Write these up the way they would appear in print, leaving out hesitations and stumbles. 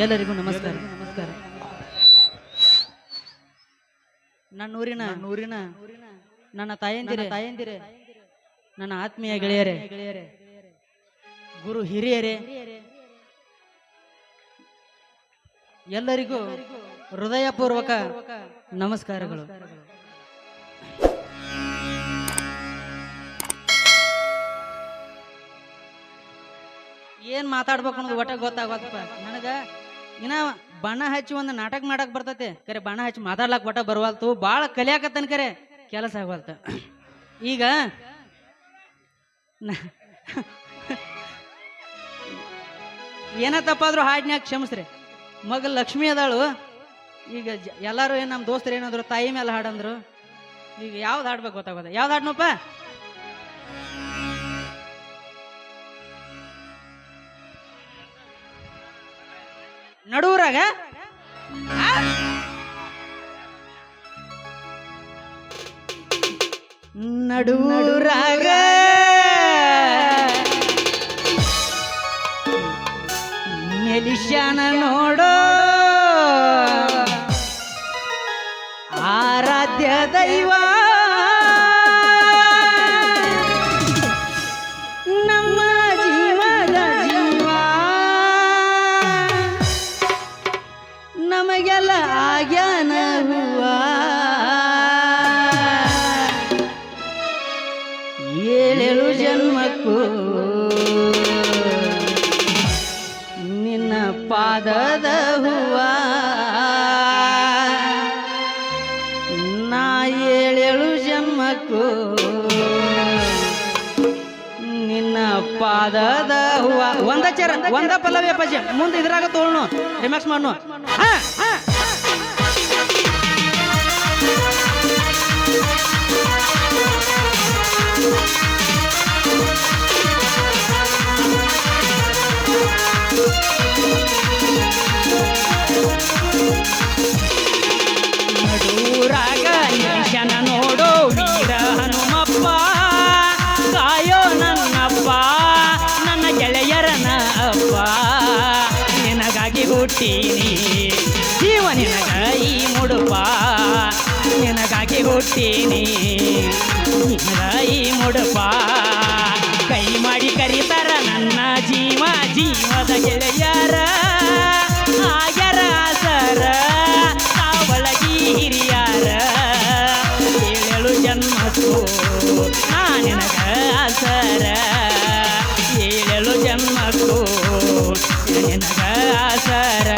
ಎಲ್ಲರಿಗೂ ನಮಸ್ಕಾರ. ನಮಸ್ಕಾರ. ನನ್ನೂರಿನ ನನ್ನ ತಾಯಂದಿರೆ ನನ್ನ ಆತ್ಮೀಯ ಗೆಳೆಯರೇ, ಗುರು ಹಿರಿಯರೇ, ಎಲ್ಲರಿಗೂ ಹೃದಯಪೂರ್ವಕ ನಮಸ್ಕಾರಗಳು. ಏನ್ ಮಾತಾಡ್ಬೇಕು ಅನ್ನೋದು ಒಟ್ಟ ಗೊತ್ತಾಗತ್ತಪ್ಪ ನನಗ. ಇನ್ನ ಬಣ್ಣ ಹಚ್ಚಿ ಒಂದು ನಾಟಕ ಮಾಡಕ್ ಬರ್ತೈತೆ, ಕರೆ ಬಣ್ಣ ಹಚ್ಚಿ ಮಾತಾಡ್ಲಾಕ್ ಒಟ್ಟ ಬರವಲ್ತು. ಭಾಳ ಕಲಿಯಾಕತ್ತನ, ಕರೆ ಕೆಲಸ ಆಗವಲ್ತ. ಈಗ ಏನ ತಪ್ಪಾದ್ರು ಹಾಡ್ನ್ಯಾಗ ಕ್ಷಮಿಸ್ರಿ. ಮಗ ಲಕ್ಷ್ಮಿ ಅದಾಳು. ಈಗ ಎಲ್ಲಾರು ಏನ್ ನಮ್ಮ ದೋಸ್ತರು ಏನಾದ್ರು ತಾಯಿ ಮೇಲೆ ಹಾಡಂದ್ರು. ಈಗ ಯಾವ್ದು ಹಾಡ್ಬೇಕು ಗೊತ್ತಾಗೋದ, ಯಾವ್ದು ಹಾಡ್ನಪ್ಪ? ನಡುವರಾಗ ನಡುವರಾಗ ನೆಲಿಶಾನ ನೋಡೋ ಆರಾಧ್ಯ ದೈವ ನಮ್ಮ ಜೀವದ ಜೀವ, ನಮಗೆಲ್ಲ ಆಗ್ಯಾನ ಹೂವ. ಏಳೇಳು ಜನ್ಮಕ್ಕೂ ನಿನ್ನ ಪಾದದ ಹೂವ. ನಾ ಏಳೇಳು ಜನ್ಮಕ್ಕೂ ನಿನ್ನ ಪಾದದ ಹೂವ. ಒಂದ ಪಲ್ಲವಿ ಪಜೆ ಮುಂದೆ ಇದ್ರಾಗ ತೋಳ್ನು ರಿಮ್ಯಾಕ್ಸ್ ಮಾಡ್ನು. ನಡುರಾಗ ನಿಶನ ನೋಡೋ ವೀರ ಹನುಮಪ್ಪ, ಕಾಯೋ ನನ್ನಪ್ಪ ನನ್ನ ಗೆಳೆಯರನ ಅಪ್ಪ. ನಿನಗಾಗಿ ಹುಟ್ಟೀನಿ ಜೀವ ನಿನಗ ಈ ಮುಡುಪ, ನಿನಗಾಗಿ ಹುಟ್ಟೀನಿ ನಿನಗ ಈ ಮುಡುಪ. ಕೈ ಮಾಡಿ ಕರೀತಾರ ನನ್ನ ಜೀವ ಜೀವದ ಗೆಳೆಯರ, ಆಗ್ಯಾರ ಸರ ತಾವಳಗಿ ಹಿರಿಯಾರ. ಏಳೇಳು ಜನ್ಮಕ್ಕೂ ನಾ ನಿನಗ ಸರ, ಏಳೇಳು ಜನ್ಮಕ್ಕೂ ನಿನಗ ಸರ.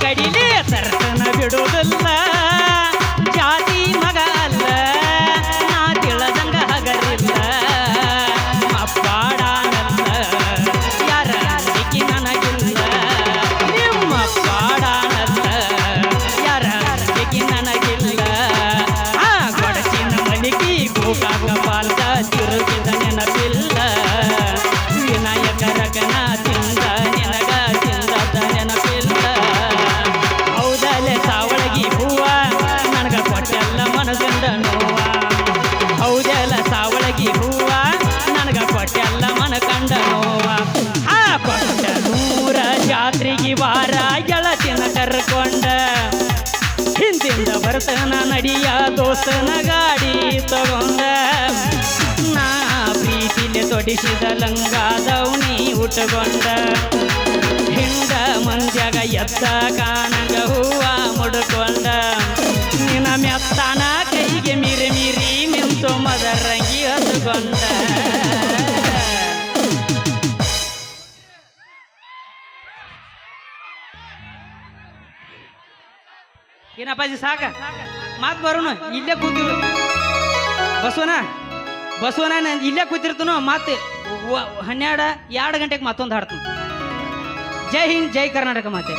ಕಡಿಲೆ ತರ್ತನ ಬಿಡುವುದಿಲ್ಲ, ಜಾತಿ ಮಗ ಅಲ್ಲ ನಾ ತಿಳದಂಗ ಹಗರಿಲ್ಲ. ಅಪ್ಪಾಡಾನಲ್ಲ ಯಾರ ಅಂಜಿಕೆ ನನಗಿಲ್ಲ, ನಿಮ್ಮ ಅಪ್ಪಾಡಾನಲ್ಲ ಯಾರ ಅಂಜಿಕೆ ನನಗಿಲ್ಲ. ಕೊಡಚಿನ ಮಲಿಗಿ ಗೋಕಾಕ ಪಾಲ್ಗ ತಿರುಗಿದ ನೆನಪಿಲ್ಲ, ವಿನಾಯಕರಗನ ತಿಂದ ನಿನಗ ತಿಂದದ ನೆನಪಿಲ್ಲ. ಸಾವಳಗಿ ಹೂವ ನನಗ ಕೊಟ್ಟೆಲ್ಲ ಮನಸ್ಸಿಂದ ನೋವ, ಹೌದೆಲ್ಲ ಸಾವಳಗಿ ಹೂವ ನನಗ ಕೊಟ್ಟೆಲ್ಲ ಮನಕಂಡ ನೋವ. ಕೊಟ್ಟ ನೂರ ಜಾತ್ರೆಗೆ ವಾರ ಗೆಳತಿನ ಕರ್ಕೊಂಡ, ಹಿಂದಿಂದ ಬರ್ತನ ನಡಿಯ ದೋಸ್ತನ ಗಾಡಿ ತಗೊಂಡ. ನಾ ಪ್ರೀತಿಲೆ ತೊಡಿಸಿದ ಲಂಗಾದವನಿ ಉಟ್ಕೊಂಡ, ಹಿಂದ ಮಂದ್ಯಾಗ ಎತ್ತ ಕಾಣಂಗ ಹೂವ ಮುಡ್ಕೊಂಡ. ನಿನ್ನ ಮೆತ್ತಾನ ಕೈಗೆ ಮೀರಿ ಮೀರಿ ನಿಂತು ಮದರಂಗಿ ಹತ್ಕೊಂಡ. ಏನಪ್ಪಾಜಿ ಸಾಕ ಮಾತು ಬರೋನು, ಇಲ್ಲೇ ಕೂತಿರು ಬಸವನ ಇಲ್ಲೇ ಕೂತಿರ್ತನು. ಮತ್ತೆ 12 ಗಂಟೆಗೆ ಮತ್ತೊಂದು ಹಾಡ್ತಾನೆ. ಜೈ ಹಿಂದ್ ಜೈ ಕರ್ನಾಟಕ ಮಾತೆ.